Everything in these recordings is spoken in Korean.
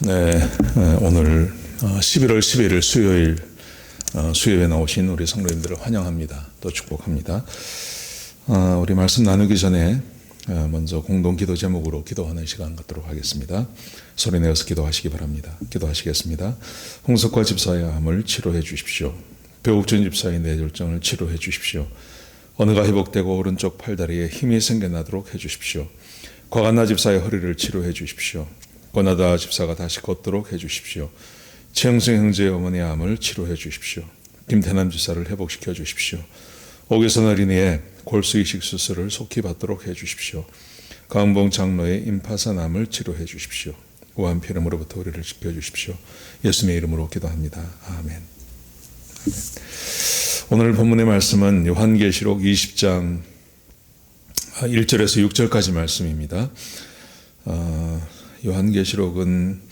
네, 오늘 11월 11일 수요일 수요일에 나오신 우리 성도님들을 환영합니다. 또 축복합니다. 우리 말씀 나누기 전에 먼저 공동 기도 제목으로 기도하는 시간 갖도록 하겠습니다. 소리 내어서 기도하시기 바랍니다. 기도하시겠습니다. 홍석화 집사의 암을 치료해 주십시오. 배옥준 집사의 뇌졸중을 치료해 주십시오. 언어가 회복되고 오른쪽 팔다리에 힘이 생겨나도록 해 주십시오. 과간나 집사의 허리를 치료해 주십시오. 권하다 집사가 다시 걷도록 해주십시오. 최영승 형제의 어머니의 암을 치료해 주십시오. 김태남 집사를 회복시켜 주십시오. 오계선 어린이의 골수 이식 수술을 속히 받도록 해주십시오. 강봉 장로의 임파선 암을 치료해 주십시오. 우한 피름으로부터 우리를 지켜주십시오. 예수님의 이름으로 기도합니다. 아멘. 오늘 본문의 말씀은 요한계시록 20장 1절에서 6절까지 말씀입니다. 요한계시록은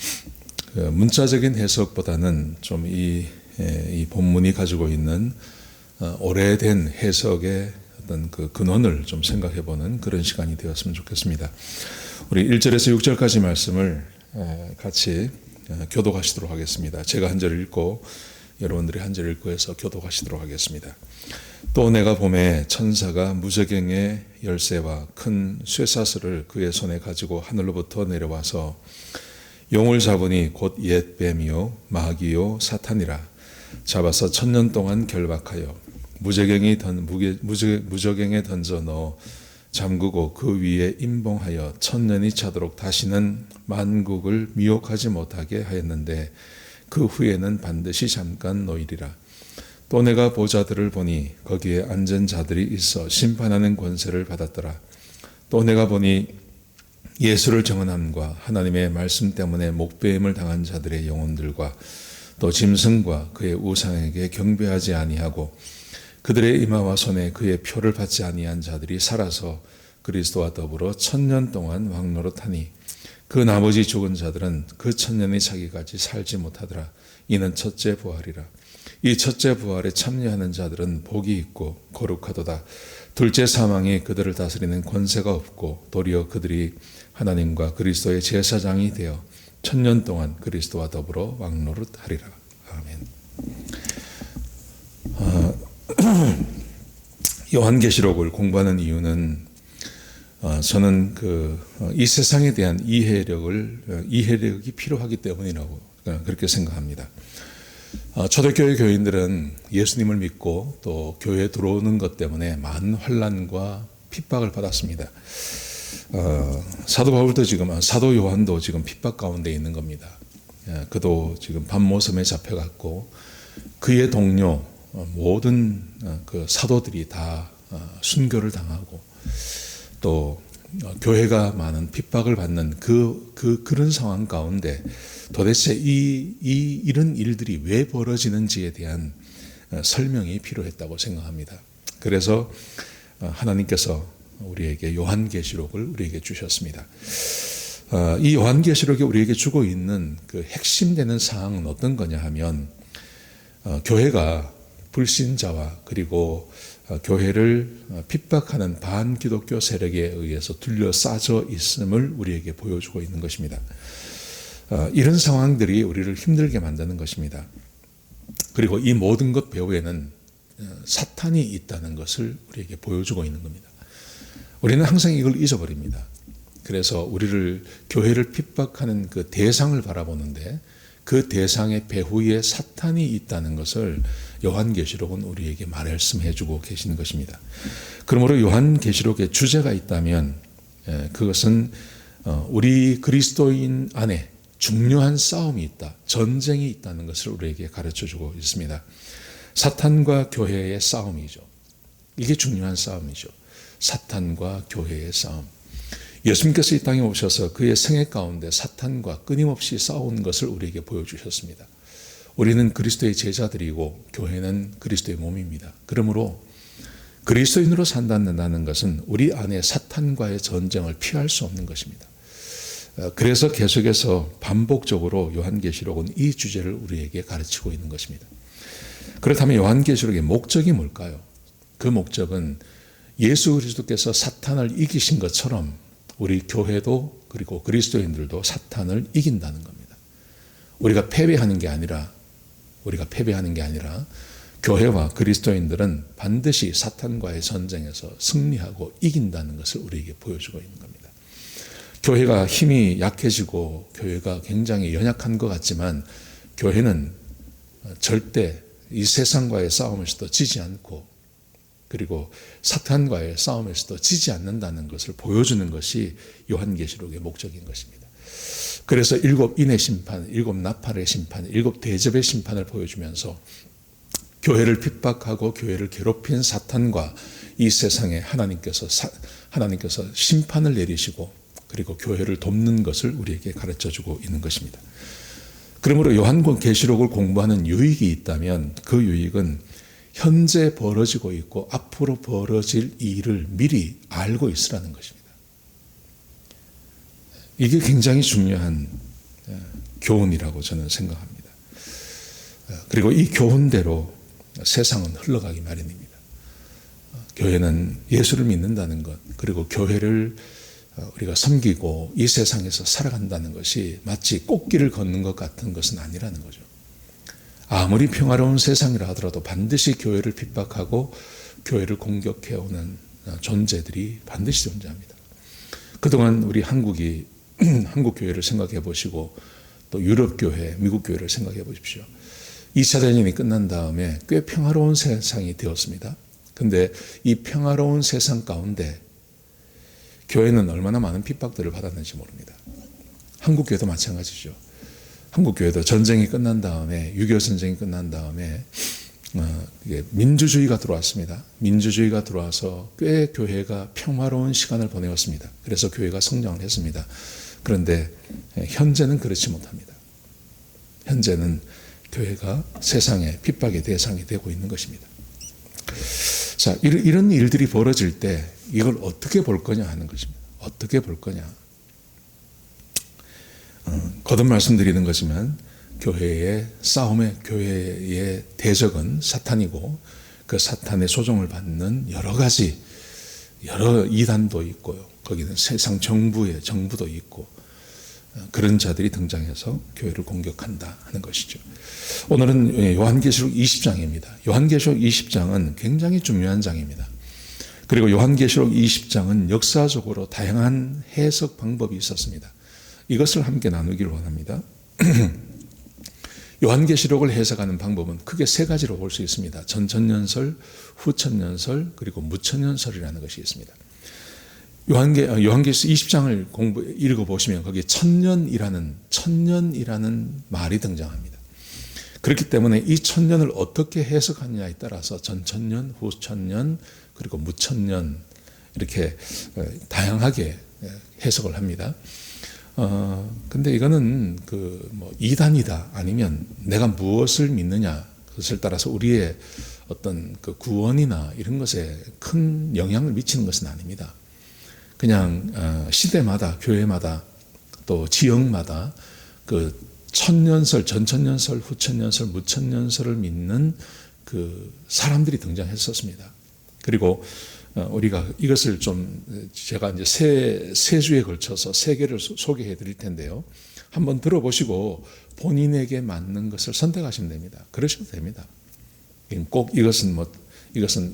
문자적인 해석보다는 좀 이 본문이 가지고 있는 오래된 해석의 어떤 그 근원을 좀 생각해보는 그런 시간이 되었으면 좋겠습니다. 우리 1절에서 6절까지 말씀을 같이 교독하시도록 하겠습니다. 제가 한 절 읽고 여러분들이 한 절 읽고 해서 교독하시도록 하겠습니다. 또 내가 보매 천사가 무저갱의 열쇠와 큰 쇠사슬을 그의 손에 가지고 하늘로부터 내려와서 용을 잡으니 곧 옛 뱀이요 마귀요 사탄이라 잡아서 1000년 동안 결박하여 무저갱에 던져 넣어 잠그고 그 위에 임봉하여 1000년이 차도록 다시는 만국을 미혹하지 못하게 하였는데 그 후에는 반드시 잠깐 놓이리라. 또 내가 보좌들을 보니 거기에 앉은 자들이 있어 심판하는 권세를 받았더라. 또 내가 보니 예수를 정언함과 하나님의 말씀 때문에 목배임을 당한 자들의 영혼들과 또 짐승과 그의 우상에게 경배하지 아니하고 그들의 이마와 손에 그의 표를 받지 아니한 자들이 살아서 그리스도와 더불어 1000년 동안 왕노릇하니 그 나머지 죽은 자들은 그 1000년이 차기까지 살지 못하더라. 이는 첫째 부활이라. 이 첫째 부활에 참여하는 자들은 복이 있고 거룩하도다. 둘째 사망이 그들을 다스리는 권세가 없고 도리어 그들이 하나님과 그리스도의 제사장이 되어 1000년 동안 그리스도와 더불어 왕노릇하리라. 아멘. 요한계시록을 공부하는 이유는 저는 이 세상에 대한 이해력이 필요하기 때문이라고 그렇게 생각합니다. 초대교회 교인들은 예수님을 믿고 또 교회에 들어오는 것 때문에 많은 환난과 핍박을 받았습니다. 사도 요한도 지금 핍박 가운데 있는 겁니다. 그도 지금 밤모섬에 잡혀갔고 그의 동료 모든 그 사도들이 다 순교를 당하고 또 교회가 많은 핍박을 받는 그런 상황 가운데 도대체 이런 일들이 왜 벌어지는지에 대한 설명이 필요했다고 생각합니다. 그래서 하나님께서 우리에게 요한계시록을 우리에게 주셨습니다. 이 요한계시록이 우리에게 주고 있는 그 핵심되는 사항은 어떤 거냐 하면 교회가 불신자와 그리고 교회를 핍박하는 반기독교 세력에 의해서 둘러싸져 있음을 우리에게 보여주고 있는 것입니다. 이런 상황들이 우리를 힘들게 만드는 것입니다. 그리고 이 모든 것 배후에는 사탄이 있다는 것을 우리에게 보여주고 있는 겁니다. 우리는 항상 이걸 잊어버립니다. 그래서 우리를 교회를 핍박하는 그 대상을 바라보는데 그 대상의 배후에 사탄이 있다는 것을 요한계시록은 우리에게 말씀해 주고 계시는 것입니다. 그러므로 요한계시록에 주제가 있다면 그것은 우리 그리스도인 안에 중요한 싸움이 있다, 전쟁이 있다는 것을 우리에게 가르쳐 주고 있습니다. 사탄과 교회의 싸움이죠. 이게 중요한 싸움이죠. 사탄과 교회의 싸움. 예수님께서 이 땅에 오셔서 그의 생애 가운데 사탄과 끊임없이 싸운 것을 우리에게 보여주셨습니다. 우리는 그리스도의 제자들이고 교회는 그리스도의 몸입니다. 그러므로 그리스도인으로 산다는 것은 우리 안에 사탄과의 전쟁을 피할 수 없는 것입니다. 그래서 계속해서 반복적으로 요한계시록은 이 주제를 우리에게 가르치고 있는 것입니다. 그렇다면 요한계시록의 목적이 뭘까요? 그 목적은 예수 그리스도께서 사탄을 이기신 것처럼 우리 교회도 그리고 그리스도인들도 사탄을 이긴다는 겁니다. 우리가 패배하는 게 아니라 교회와 그리스도인들은 반드시 사탄과의 전쟁에서 승리하고 이긴다는 것을 우리에게 보여주고 있는 겁니다. 교회가 힘이 약해지고 교회가 굉장히 연약한 것 같지만 교회는 절대 이 세상과의 싸움에서도 지지 않고 그리고 사탄과의 싸움에서도 지지 않는다는 것을 보여주는 것이 요한계시록의 목적인 것입니다. 그래서 7 인의 심판, 7 나팔의 심판, 7 대접의 심판을 보여주면서 교회를 핍박하고 교회를 괴롭힌 사탄과 이 세상에 하나님께서 심판을 내리시고 그리고 교회를 돕는 것을 우리에게 가르쳐주고 있는 것입니다. 그러므로 요한계시록을 공부하는 유익이 있다면 그 유익은 현재 벌어지고 있고 앞으로 벌어질 일을 미리 알고 있으라는 것입니다. 이게 굉장히 중요한 교훈이라고 저는 생각합니다. 그리고 이 교훈대로 세상은 흘러가기 마련입니다. 교회는 예수를 믿는다는 것, 그리고 교회를 우리가 섬기고 이 세상에서 살아간다는 것이 마치 꽃길을 걷는 것 같은 것은 아니라는 거죠. 아무리 평화로운 세상이라 하더라도 반드시 교회를 핍박하고 교회를 공격해오는 존재들이 반드시 존재합니다. 그동안 우리 한국이 한국 교회를 생각해 보시고 또 유럽 교회, 미국 교회를 생각해 보십시오. 2차 대전이 끝난 다음에 꽤 평화로운 세상이 되었습니다. 근데 이 평화로운 세상 가운데 교회는 얼마나 많은 핍박들을 받았는지 모릅니다. 한국 교회도 마찬가지죠. 한국 교회도 전쟁이 끝난 다음에 6.25 전쟁이 끝난 다음에 민주주의가 들어왔습니다. 민주주의가 들어와서 꽤 교회가 평화로운 시간을 보내었습니다. 그래서 교회가 성장을 했습니다. 그런데 현재는 그렇지 못합니다. 현재는 교회가 세상의 핍박의 대상이 되고 있는 것입니다. 자, 이런 일들이 벌어질 때 이걸 어떻게 볼 거냐 하는 것입니다. 어떻게 볼 거냐. 거듭 말씀드리는 거지만 교회의 싸움의 교회의 대적은 사탄이고 그 사탄의 소종을 받는 여러 이단도 있고요. 거기는 세상 정부도 있고 그런 자들이 등장해서 교회를 공격한다 하는 것이죠. 오늘은 요한계시록 20장입니다. 요한계시록 20장은 굉장히 중요한 장입니다. 그리고 요한계시록 20장은 역사적으로 다양한 해석 방법이 있었습니다. 이것을 함께 나누기를 원합니다. 요한계시록을 해석하는 방법은 크게 3가지로 볼 수 있습니다. 전천년설, 후천년설, 그리고 무천년설이라는 것이 있습니다. 요한계시록 20장을 읽어보시면 거기에 천년이라는 말이 등장합니다. 그렇기 때문에 이 천년을 어떻게 해석하느냐에 따라서 전천년, 후천년, 그리고 무천년 이렇게 다양하게 해석을 합니다. 근데 이거는 이단이다 아니면 내가 무엇을 믿느냐 그것을 따라서 우리의 어떤 그 구원이나 이런 것에 큰 영향을 미치는 것은 아닙니다. 그냥 시대마다 교회마다 또 지역마다 그 천년설, 전천년설, 후천년설, 무천년설을 믿는 그 사람들이 등장했었습니다. 그리고 우리가 이것을 좀 제가 이제 세 주에 걸쳐서 3개를 소개해 드릴 텐데요. 한번 들어보시고 본인에게 맞는 것을 선택하시면 됩니다. 그러셔도 됩니다. 꼭 이것은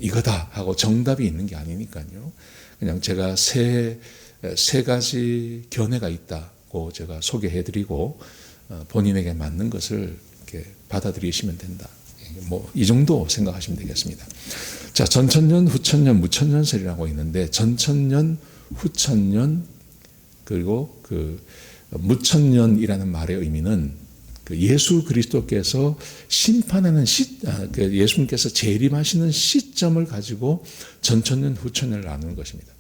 이거다 하고 정답이 있는 게 아니니까요. 그냥 제가 세 가지 견해가 있다고 제가 소개해 드리고 본인에게 맞는 것을 이렇게 받아들이시면 된다. 이 정도 생각하시면 되겠습니다. 자, 전천년, 후천년, 무천년설이라고 있는데 전천년, 후천년, 그리고 그 무천년이라는 말의 의미는 그 예수 그리스도께서 심판하는 예수님께서 재림하시는 시점을 가지고 전천년, 후천년을 나누는 것입니다.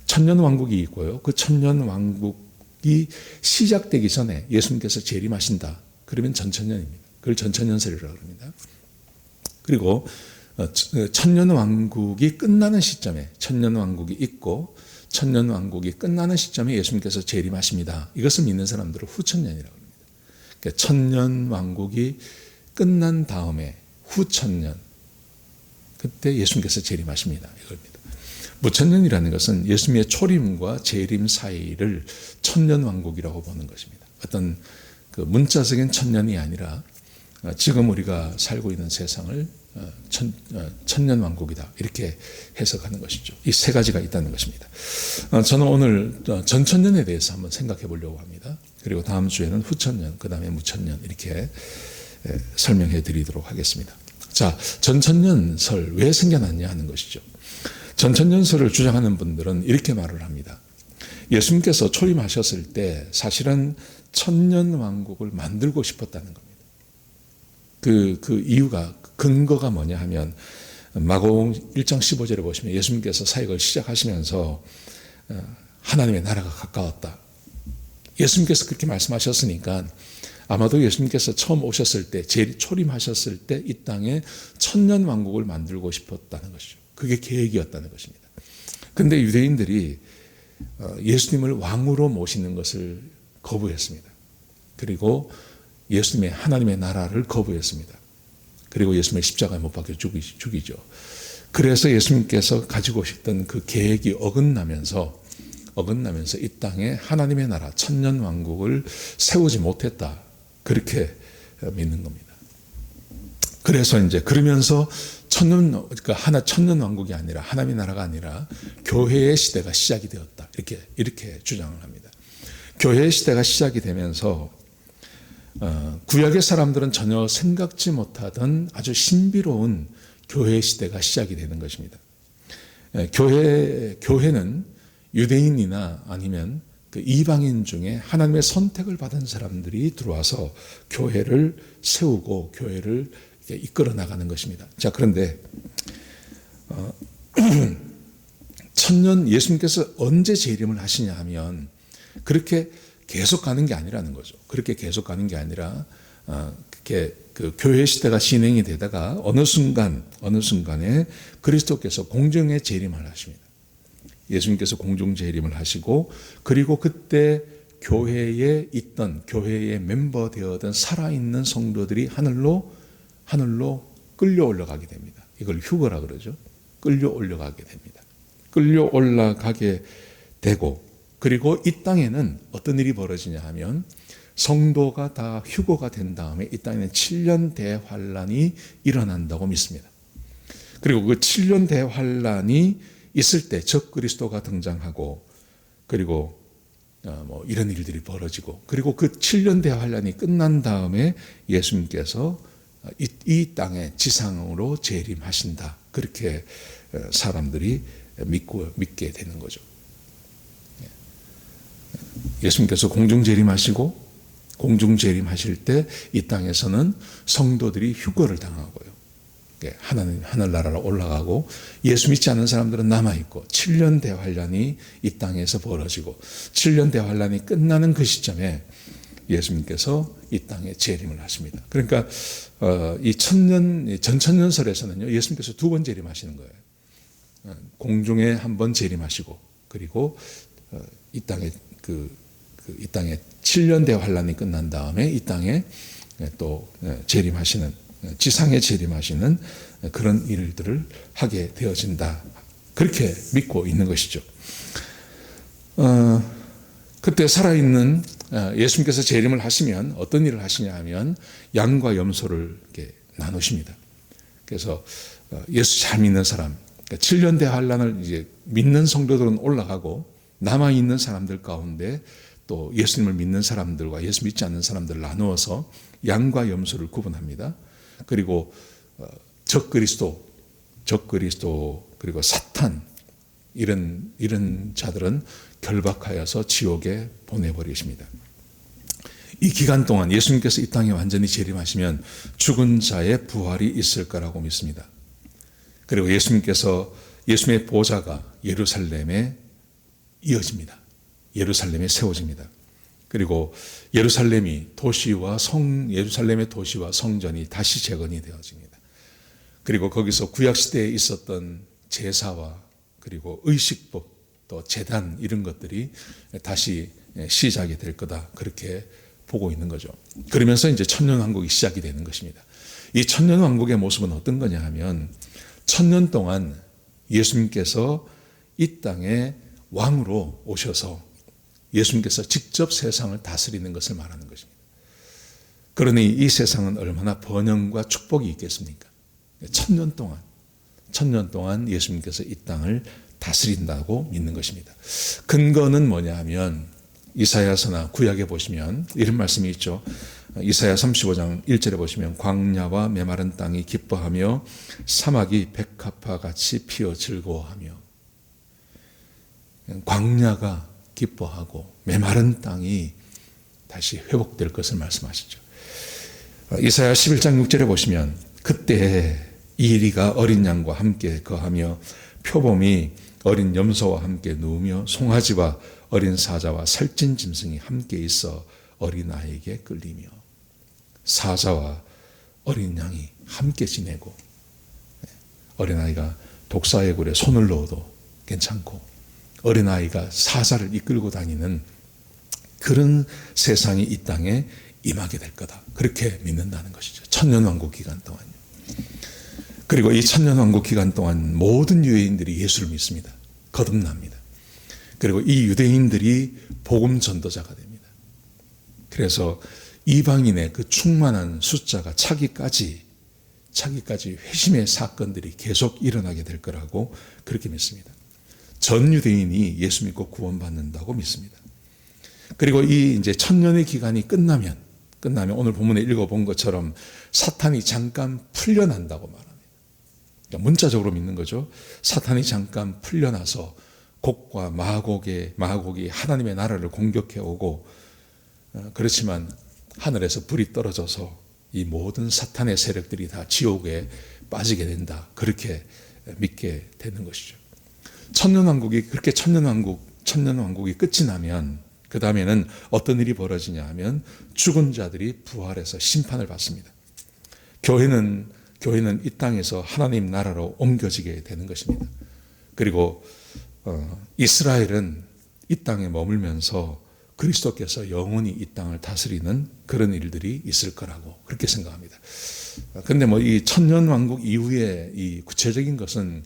천년 왕국이 있고요. 그 천년 왕국이 시작되기 전에 예수님께서 재림하신다. 그러면 전천년입니다. 그걸 전천년설이라고 합니다. 그리고 천년 왕국이 끝나는 시점에 천년 왕국이 있고 천년 왕국이 끝나는 시점에 예수님께서 재림하십니다. 이것을 믿는 사람들은 후천년이라고 합니다. 그러니까 천년 왕국이 끝난 다음에 후천년 그때 예수님께서 재림하십니다. 이겁니다. 무천년이라는 것은 예수님의 초림과 재림 사이를 천년 왕국이라고 보는 것입니다. 어떤 그 문자적인 천년이 아니라 지금 우리가 살고 있는 세상을 천년왕국이다 이렇게 해석하는 것이죠. 이 세 가지가 있다는 것입니다. 저는 오늘 전천년에 대해서 한번 생각해 보려고 합니다. 그리고 다음 주에는 후천년, 그 다음에 무천년 이렇게 설명해 드리도록 하겠습니다. 자, 전천년설 왜 생겨났냐 하는 것이죠. 전천년설을 주장하는 분들은 이렇게 말을 합니다. 예수님께서 초림하셨을 때 사실은 천년왕국을 만들고 싶었다는 겁니다. 그 이유가, 근거가 뭐냐 하면 마가복음 1장 15절에 보시면 예수님께서 사역을 시작하시면서 하나님의 나라가 가까웠다. 예수님께서 그렇게 말씀하셨으니까 아마도 예수님께서 처음 오셨을 때, 초림하셨을 때 이 땅에 천년왕국을 만들고 싶었다는 것이죠. 그게 계획이었다는 것입니다. 근데 유대인들이 예수님을 왕으로 모시는 것을 거부했습니다. 그리고 예수님의 하나님의 나라를 거부했습니다. 그리고 예수님의 십자가에 못 박혀 죽이죠. 그래서 예수님께서 가지고 오셨던 그 계획이 어긋나면서 이 땅에 하나님의 나라 천년왕국을 세우지 못했다. 그렇게 믿는 겁니다. 그래서 이제 그러면서 천년왕국이 아니라 하나님의 나라가 아니라 교회의 시대가 시작이 되었다. 이렇게 주장을 합니다. 교회의 시대가 시작이 되면서 구약의 사람들은 전혀 생각지 못하던 아주 신비로운 교회의 시대가 시작이 되는 것입니다. 교회는 유대인이나 아니면 그 이방인 중에 하나님의 선택을 받은 사람들이 들어와서 교회를 세우고 교회를 이끌어 나가는 것입니다. 자, 그런데 예수님께서 언제 재림을 하시냐 하면 그렇게 계속 가는 게 아니라는 거죠. 그렇게 계속 가는 게 아니라 그 교회 시대가 진행이 되다가 어느 순간에 그리스도께서 공중에 재림을 하십니다. 예수님께서 공중 재림을 하시고 그리고 그때 교회에 멤버 되어든 살아있는 성도들이 하늘로 끌려 올라가게 됩니다. 이걸 휴거라 그러죠. 끌려 올라가게 됩니다. 끌려 올라가게 되고 그리고 이 땅에는 어떤 일이 벌어지냐 하면 성도가 다 휴거가 된 다음에 이 땅에는 7년 대환란이 일어난다고 믿습니다. 그리고 그 7년 대환란이 있을 때 적그리스도가 등장하고 그리고 이런 일들이 벌어지고 그리고 그 7년 대환란이 끝난 다음에 예수님께서 이 땅에 지상으로 재림하신다. 그렇게 사람들이 믿게 되는 거죠. 예수님께서 공중 재림하실 때 이 땅에서는 성도들이 휴거를 당하고요. 하늘나라로 올라가고 예수 믿지 않는 사람들은 남아있고 7년 대환란이 이 땅에서 벌어지고 7년 대환란이 끝나는 그 시점에 예수님께서 이 땅에 재림을 하십니다. 그러니까 이 전천년설에서는요, 예수님께서 두 번 재림하시는 거예요. 공중에 한 번 재림하시고 그리고 이 땅에 이 땅에 7년 대환란이 끝난 다음에 이 땅에 또 재림하시는 지상에 재림하시는 그런 일들을 하게 되어진다. 그렇게 믿고 있는 것이죠. 그때 살아있는 예수님께서 재림을 하시면 어떤 일을 하시냐 하면 양과 염소를 이렇게 나누십니다. 그래서 예수 잘 믿는 사람, 7년 대환란을 이제 믿는 성도들은 올라가고 남아 있는 사람들 가운데 또 예수님을 믿는 사람들과 예수 믿지 않는 사람들을 나누어서 양과 염소를 구분합니다. 그리고 적그리스도 그리고 사탄 이런 자들은 결박하여서 지옥에 보내버리십니다. 이 기간 동안 예수님께서 이 땅에 완전히 재림하시면 죽은 자의 부활이 있을 거라고 믿습니다. 그리고 예수님의 보좌가 예루살렘에 이어집니다. 예루살렘에 세워집니다. 그리고 예루살렘의 도시와 성전이 다시 재건이 되어집니다. 그리고 거기서 구약시대에 있었던 제사와 그리고 의식법 또 제단 이런 것들이 다시 시작이 될 거다. 그렇게 보고 있는 거죠. 그러면서 이제 천년왕국이 시작이 되는 것입니다. 이 천년왕국의 모습은 어떤 거냐 하면 천년 동안 예수님께서 이 땅에 왕으로 오셔서 예수님께서 직접 세상을 다스리는 것을 말하는 것입니다. 그러니 이 세상은 얼마나 번영과 축복이 있겠습니까? 천년 동안 예수님께서 이 땅을 다스린다고 믿는 것입니다. 근거는 뭐냐 하면 이사야서나 구약에 보시면 이런 말씀이 있죠. 이사야 35장 1절에 보시면 광야와 메마른 땅이 기뻐하며 사막이 백합화 같이 피어 즐거워하며, 광야가 기뻐하고 메마른 땅이 다시 회복될 것을 말씀하시죠. 이사야 11장 6절에 보시면 그때 이리가 어린 양과 함께 거하며 표범이 어린 염소와 함께 누우며 송아지와 어린 사자와 살찐 짐승이 함께 있어 어린아이에게 끌리며, 사자와 어린 양이 함께 지내고, 어린아이가 독사의 굴에 손을 넣어도 괜찮고 어린아이가 사자를 이끌고 다니는 그런 세상이 이 땅에 임하게 될 거다, 그렇게 믿는다는 것이죠. 천년왕국 기간 동안요. 그리고 이 천년왕국 기간 동안 모든 유대인들이 예수를 믿습니다. 거듭납니다. 그리고 이 유대인들이 복음 전도자가 됩니다. 그래서 이방인의 그 충만한 숫자가 차기까지 회심의 사건들이 계속 일어나게 될 거라고 그렇게 믿습니다. 전 유대인이 예수 믿고 구원받는다고 믿습니다. 그리고 이 이제 천년의 기간이 끝나면 오늘 본문에 읽어본 것처럼 사탄이 잠깐 풀려난다고 말합니다. 그러니까 문자적으로 믿는 거죠. 사탄이 잠깐 풀려나서 곡과 마곡이 하나님의 나라를 공격해 오고, 그렇지만 하늘에서 불이 떨어져서 이 모든 사탄의 세력들이 다 지옥에 빠지게 된다, 그렇게 믿게 되는 것이죠. 천년왕국이 끝이 나면 그 다음에는 어떤 일이 벌어지냐 하면 죽은 자들이 부활해서 심판을 받습니다. 교회는 이 땅에서 하나님 나라로 옮겨지게 되는 것입니다. 그리고 이스라엘은 이 땅에 머물면서 그리스도께서 영원히 이 땅을 다스리는 그런 일들이 있을 거라고 그렇게 생각합니다. 그런데 이 천년왕국 이후에 이 구체적인 것은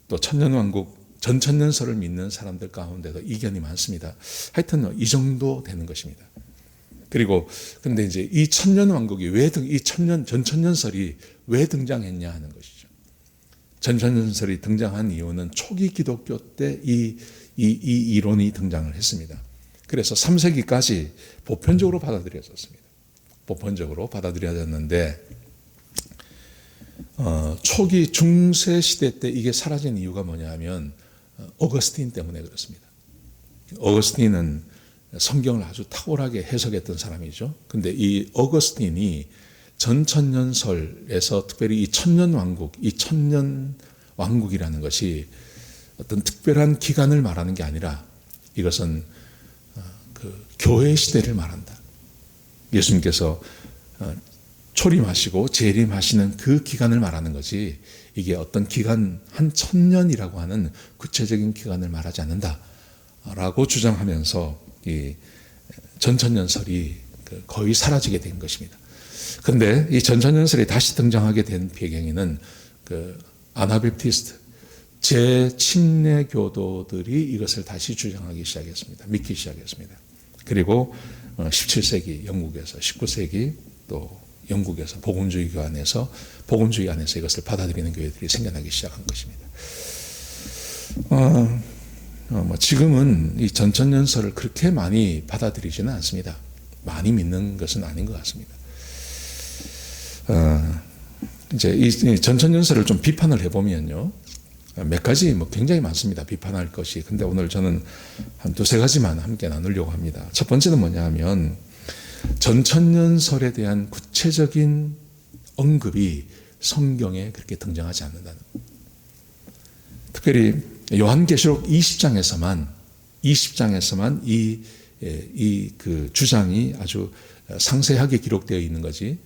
또 천년왕국 전천년설을 믿는 사람들 가운데도 이견이 많습니다. 하여튼 이 정도 되는 것입니다. 그리고 근데 이제 이 천년왕국이 전천년설이 왜 등장했냐 하는 것이죠. 전천년설이 등장한 이유는 초기 기독교 때 이 이론이 등장을 했습니다. 그래서 3세기까지 보편적으로 받아들여졌습니다. 보편적으로 받아들여졌는데 초기 중세 시대 때 이게 사라진 이유가 뭐냐 하면 어거스틴 때문에 그렇습니다. 어거스틴은 성경을 아주 탁월하게 해석했던 사람이죠. 근데 이 어거스틴이 전천년설에서 특별히 이 천년왕국이라는 것이 어떤 특별한 기간을 말하는 게 아니라 이것은 그 교회 시대를 말한다. 예수님께서 초림하시고 재림하시는 그 기간을 말하는 거지, 이게 어떤 기간 한 1000년이라고 하는 구체적인 기간을 말하지 않는다라고 주장하면서 이 전천년설이 거의 사라지게 된 것입니다. 그런데 이 전천년설이 다시 등장하게 된 배경에는 그 아나베프티스트 제침례 교도들이 이것을 다시 주장하기 시작했습니다. 믿기 시작했습니다. 그리고 17세기 영국에서, 19세기 또 영국에서 복음주의 안에서 이것을 받아들이는 교회들이 생겨나기 시작한 것입니다. 지금은 이 전천년설을 그렇게 많이 받아들이지는 않습니다. 많이 믿는 것은 아닌 것 같습니다. 이제 이 전천년설을 좀 비판을 해보면요, 몇 가지 굉장히 많습니다. 비판할 것이. 근데 오늘 저는 한 두세 가지만 함께 나누려고 합니다. 첫 번째는 뭐냐 하면 전천년설에 대한 구체적인 언급이 성경에 그렇게 등장하지 않는다는 것. 특별히 요한계시록 20장에서만 그 주장이 아주 상세하게 기록되어 있는 거지,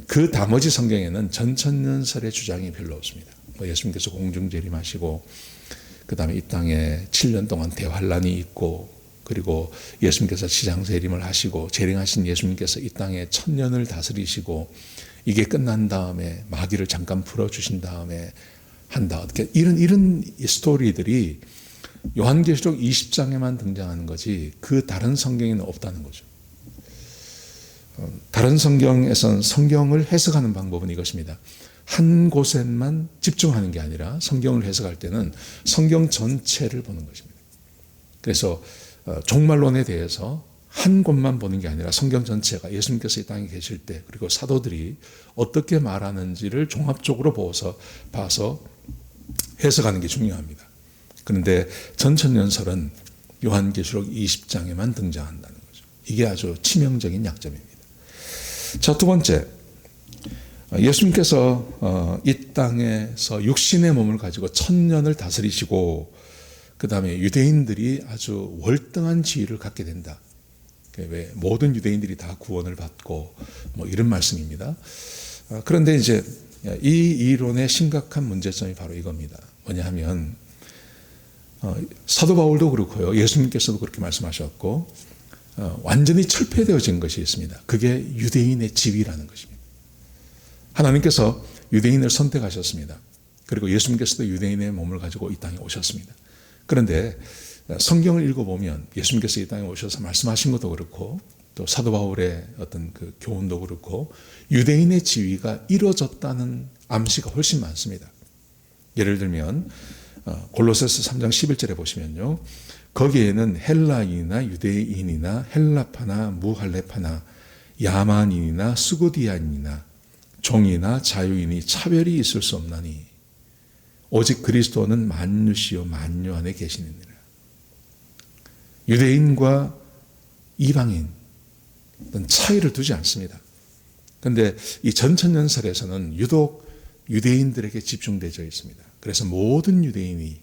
그 나머지 성경에는 전천년설의 주장이 별로 없습니다. 예수님께서 공중재림하시고 그 다음에 이 땅에 7년 동안 대환란이 있고, 그리고 예수님께서 지상재림을 하시고 재림하신 예수님께서 이 땅에 1000년을 다스리시고 이게 끝난 다음에 마귀를 잠깐 풀어주신 다음에 한다. 이런 스토리들이 요한계시록 20장에만 등장하는 거지 그 다른 성경에는 없다는 거죠. 다른 성경에선 성경을 해석하는 방법은 이것입니다. 한 곳에만 집중하는 게 아니라 성경을 해석할 때는 성경 전체를 보는 것입니다. 그래서 종말론에 대해서 한 곳만 보는 게 아니라 성경 전체가 예수님께서 이 땅에 계실 때 그리고 사도들이 어떻게 말하는지를 종합적으로 봐서 해석하는 게 중요합니다. 그런데 전천년설은 요한계시록 20장에만 등장한다는 거죠. 이게 아주 치명적인 약점입니다. 자, 두 번째, 예수님께서 이 땅에서 육신의 몸을 가지고 1000년을 다스리시고 그 다음에 유대인들이 아주 월등한 지위를 갖게 된다. 왜 모든 유대인들이 다 구원을 받고 뭐 이런 말씀입니다. 그런데 이제 이 이론의 심각한 문제점이 바로 이겁니다. 뭐냐 하면 사도 바울도 그렇고요. 예수님께서도 그렇게 말씀하셨고 완전히 철폐되어진 것이 있습니다. 그게 유대인의 지위라는 것입니다. 하나님께서 유대인을 선택하셨습니다. 그리고 예수님께서도 유대인의 몸을 가지고 이 땅에 오셨습니다. 그런데 성경을 읽어보면 예수님께서 이 땅에 오셔서 말씀하신 것도 그렇고 또 사도 바울의 어떤 그 교훈도 그렇고 유대인의 지위가 이루어졌다는 암시가 훨씬 많습니다. 예를 들면 골로새서 3장 11절에 보시면요. 거기에는 헬라인이나 유대인이나 헬라파나 무할레파나 야만인이나 스고디안이나 종이나 자유인이 차별이 있을 수 없나니 오직 그리스도는 만유시요 만유 안에 계시느니라. 유대인과 이방인 차이를 두지 않습니다. 그런데 이 전천년설에서는 유독 유대인들에게 집중되어 있습니다. 그래서 모든 유대인이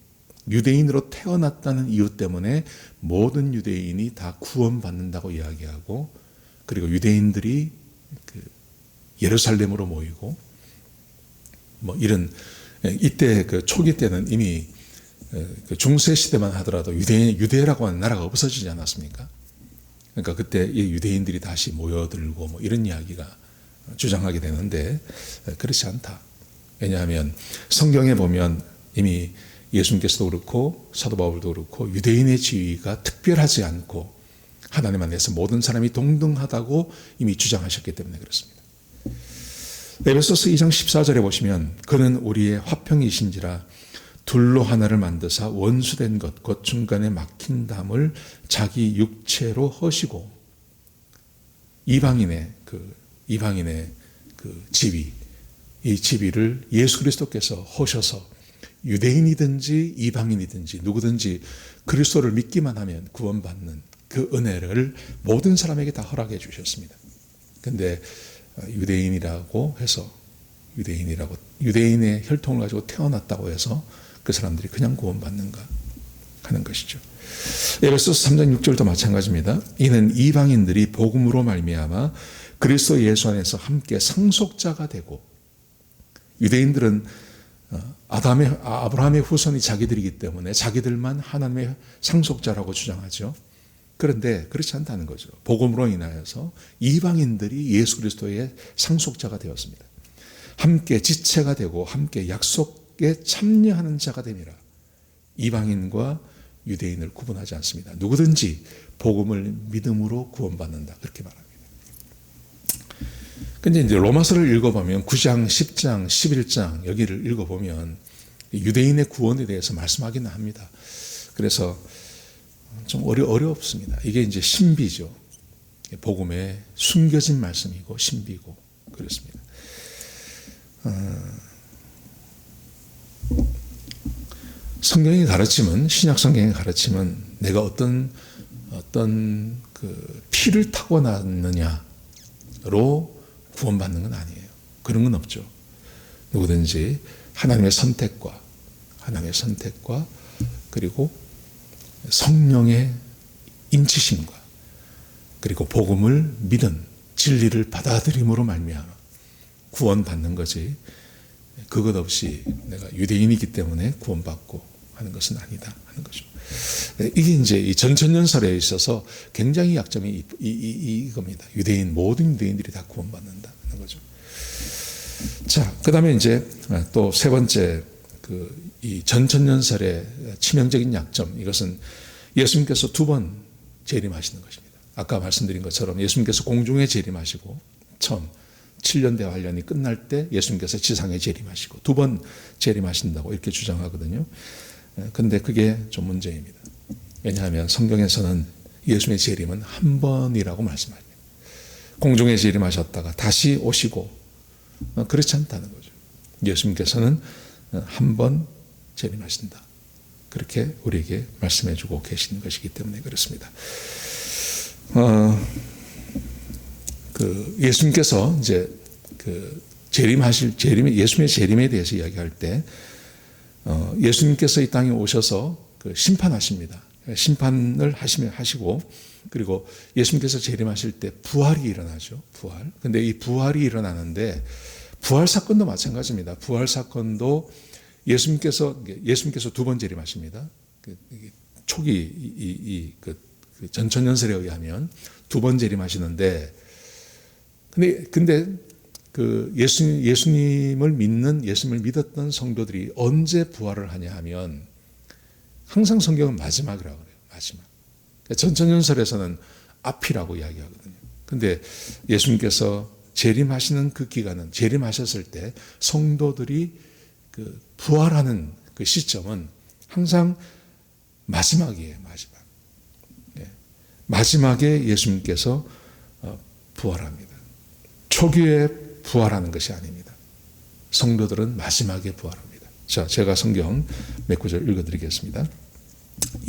유대인으로 태어났다는 이유 때문에 모든 유대인이 다 구원받는다고 이야기하고 그리고 유대인들이 예루살렘으로 모이고 뭐 이런 이때 그 초기 때는 이미 중세 시대만 하더라도 유대라고 하는 나라가 없어지지 않았습니까? 그러니까 그때 이 유대인들이 다시 모여들고 뭐 이런 이야기가 주장하게 되는데 그렇지 않다. 왜냐하면 성경에 보면 이미 예수님께서도 그렇고 사도 바울도 그렇고 유대인의 지위가 특별하지 않고 하나님 안에서 모든 사람이 동등하다고 이미 주장하셨기 때문에 그렇습니다. 에베소서 2장 14절에 보시면 그는 우리의 화평이신지라 둘로 하나를 만드사 원수된 것 곧 중간에 막힌 담을 자기 육체로 허시고 이방인의 그 지위 이 지위를 예수 그리스도께서 허셔서 유대인이든지 이방인이든지 누구든지 그리스도를 믿기만 하면 구원받는 그 은혜를 모든 사람에게 다 허락해 주셨습니다. 그런데 유대인이라고 해서 유대인의 혈통을 가지고 태어났다고 해서 그 사람들이 그냥 구원받는가 하는 것이죠. 에베소서 3장 6절도 마찬가지입니다. 이는 이방인들이 복음으로 말미암아 그리스도 예수 안에서 함께 상속자가 되고 유대인들은 아브라함의 후손이 자기들이기 때문에 자기들만 하나님의 상속자라고 주장하죠. 그런데 그렇지 않다는 거죠. 복음으로 인하여서 이방인들이 예수 그리스도의 상속자가 되었습니다. 함께 지체가 되고 함께 약속에 참여하는 자가 되니라. 이방인과 유대인을 구분하지 않습니다. 누구든지 복음을 믿음으로 구원받는다. 그렇게 말합니다. 근데 이제 로마서를 읽어보면 9장, 10장, 11장 여기를 읽어보면 유대인의 구원에 대해서 말씀하기는 합니다. 그래서 좀 어렵습니다. 이게 이제 신비죠. 복음에 숨겨진 말씀이고 신비고 그렇습니다. 성경이 가르치면 신약 성경이 가르치면 내가 어떤 그 피를 타고났느냐로 구원받는 건 아니에요. 그런 건 없죠. 누구든지 하나님의 선택과 그리고 성령의 인치심과 그리고 복음을 믿은 진리를 받아들임으로 말미암아 구원받는 거지 그것 없이 내가 유대인이기 때문에 구원받고 하는 것은 아니다 하는 거죠. 이게 이제 이 전천년설에 있어서 굉장히 약점이 이겁니다. 모든 유대인들이 다 구원받는다 하는 거죠. 자, 그 다음에 이제 또 세 번째 이 전천년설의 치명적인 약점 이것은 예수님께서 2번 재림하시는 것입니다. 아까 말씀드린 것처럼 예수님께서 공중에 재림하시고 처음 7년 대환란이 끝날 때 예수님께서 지상에 재림하시고 두 번 재림하신다고 이렇게 주장하거든요. 근데 그게 좀 문제입니다. 왜냐하면 성경에서는 예수님의 재림은 한 번이라고 말씀합니다. 공중에 재림하셨다가 다시 오시고 그렇지 않다는 거죠. 예수님께서는 한 번 재림하신다. 그렇게 우리에게 말씀해 주고 계신 것이기 때문에 그렇습니다. 예수님께서 이제 예수님의 재림에 대해서 이야기할 때, 예수님께서 이 땅에 오셔서 심판하십니다. 심판을 하시고, 그리고 예수님께서 재림하실 때 부활이 일어나죠. 부활. 근데 이 부활이 일어나는데, 부활 사건도 마찬가지입니다. 부활 사건도 예수님께서 두 번 재림하십니다. 초기 전천연설에 의하면 두 번 재림하시는데, 근데 예수님을 믿었던 성도들이 언제 부활을 하냐 하면 항상 성경은 마지막이라고 그래요. 마지막. 전천연설에서는 앞이라고 이야기하거든요. 근데 예수님께서 재림하시는 그 기간은 재림하셨을 때 성도들이 부활하는 그 시점은 항상 마지막이에요. 마지막. 마지막에 예수님께서 부활합니다. 초기에 부활하는 것이 아닙니다. 성도들은 마지막에 부활합니다. 자, 제가 성경 몇 구절 읽어드리겠습니다.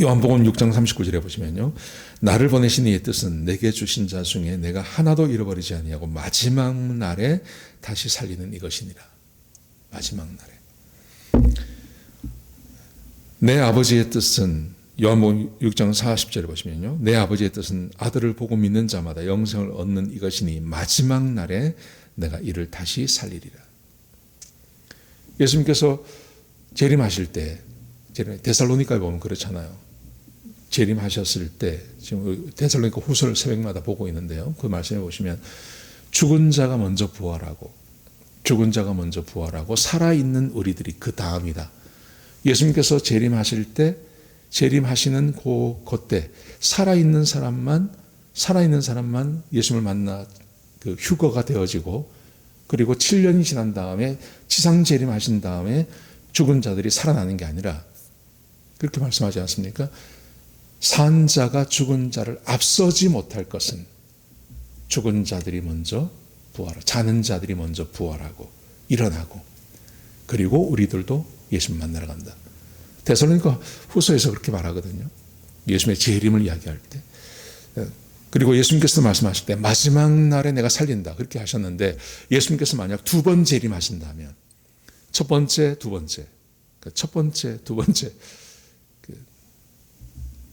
요한복음 6장 39절에 보시면요, 나를 보내신 이의 뜻은 내게 주신 자 중에 내가 하나도 잃어버리지 아니하고 마지막 날에 다시 살리는 이것이니라. 마지막 날에. 내 아버지의 뜻은, 요한복음 6장 40절에 보시면요, 내 아버지의 뜻은 아들을 보고 믿는 자마다 영생을 얻는 이것이니 마지막 날에 내가 이를 다시 살리리라. 예수님께서 재림하실 때, 데살로니가에 보면 그렇잖아요. 재림하셨을 때, 지금 데살로니가 후서를 새벽마다 보고 있는데요, 그 말씀해 보시면 죽은 자가 먼저 부활하고 살아있는 우리들이 그 다음이다. 예수님께서 재림하실 때, 재림하시는 그때 살아있는 사람만 예수님을 만나 휴거가 되어지고, 그리고 7년이 지난 다음에 지상 재림하신 다음에 죽은 자들이 살아나는 게 아니라, 그렇게 말씀하지 않습니까? 산 자가 죽은 자를 앞서지 못할 것은 죽은 자들이 먼저 부활하고, 자는 자들이 먼저 부활하고 일어나고, 그리고 우리들도 예수님 만나러 간다. 데살로니가 후서에서 그렇게 말하거든요. 예수님의 재림을 이야기할 때. 그리고 예수님께서 말씀하실 때 마지막 날에 내가 살린다 그렇게 하셨는데, 예수님께서 만약 두 번 재림하신다면 첫 번째, 두 번째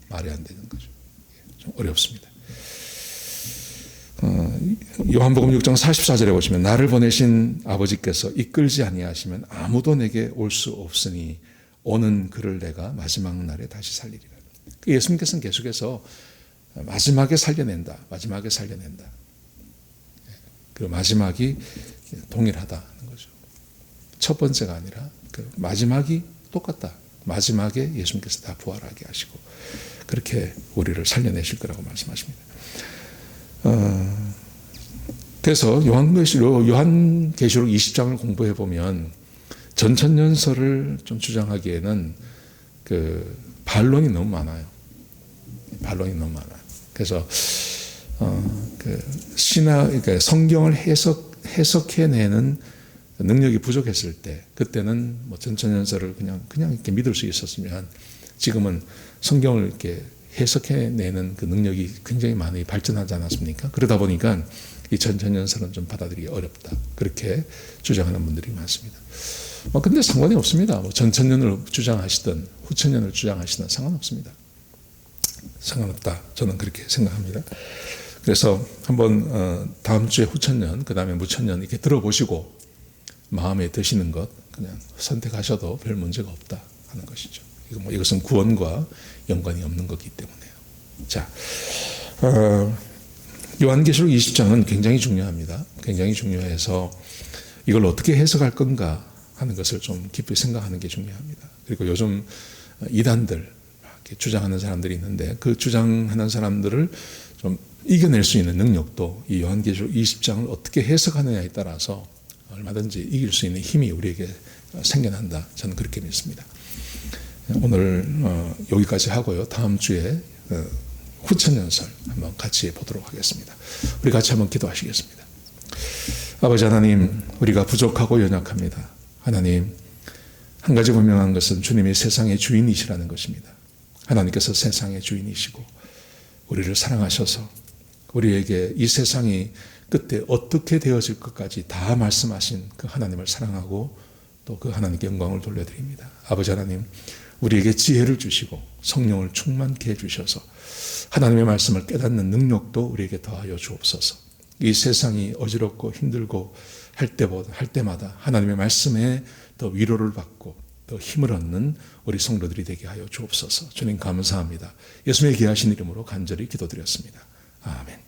말이 안 되는 거죠. 좀 어렵습니다. 요한복음 6장 44절에 보시면 나를 보내신 아버지께서 이끌지 아니하시면 아무도 내게 올 수 없으니 오는 그를 내가 마지막 날에 다시 살리리라. 예수님께서는 계속해서 마지막에 살려낸다. 그 마지막이 동일하다는 거죠. 첫 번째가 아니라 그 마지막이 똑같다. 마지막에 예수님께서 다 부활하게 하시고 그렇게 우리를 살려내실 거라고 말씀하십니다. 그래서 요한계시록 20장을 공부해 보면 전천연설을 좀 주장하기에는 반론이 너무 많아요. 그래서 그러니까 성경을 해석해내는 능력이 부족했을 때, 그때는 뭐 전천연설을 그냥 이렇게 믿을 수 있었으면, 지금은 성경을 이렇게 해석해내는 그 능력이 굉장히 많이 발전하지 않았습니까? 그러다 보니까 이 전천연설은 좀 받아들이기 어렵다. 그렇게 주장하는 분들이 많습니다. 근데 상관이 없습니다. 뭐 전천년을 주장하시든 후천년을 주장하시든 상관없습니다. 상관없다. 저는 그렇게 생각합니다. 그래서 한번 다음 주에 후천년, 그 다음에 무천년 이렇게 들어보시고 마음에 드시는 것 그냥 선택하셔도 별 문제가 없다 하는 것이죠. 이것은 구원과 연관이 없는 거기 때문에요. 자, 요한계시록 20장은 굉장히 중요합니다. 굉장히 중요해서 이걸 어떻게 해석할 건가 하는 것을 좀 깊이 생각하는 게 중요합니다. 그리고 요즘 이단들, 주장하는 사람들이 있는데 그 주장하는 사람들을 좀 이겨낼 수 있는 능력도 이 요한계시록 20장을 어떻게 해석하느냐에 따라서 얼마든지 이길 수 있는 힘이 우리에게 생겨난다. 저는 그렇게 믿습니다. 오늘 여기까지 하고요. 다음 주에 후천연설 한번 같이 보도록 하겠습니다. 우리 같이 한번 기도하시겠습니다. 아버지 하나님, 우리가 부족하고 연약합니다. 하나님, 한 가지 분명한 것은 주님이 세상의 주인이시라는 것입니다. 하나님께서 세상의 주인이시고 우리를 사랑하셔서 우리에게 이 세상이 끝에 어떻게 되어질 것까지 다 말씀하신 그 하나님을 사랑하고 또 그 하나님께 영광을 돌려드립니다. 아버지 하나님, 우리에게 지혜를 주시고 성령을 충만케 해주셔서 하나님의 말씀을 깨닫는 능력도 우리에게 더하여 주옵소서. 이 세상이 어지럽고 힘들고 할 때마다 하나님의 말씀에 더 위로를 받고 더 힘을 얻는 우리 성도들이 되게 하여 주옵소서. 주님 감사합니다. 예수님의 귀하신 이름으로 간절히 기도드렸습니다. 아멘.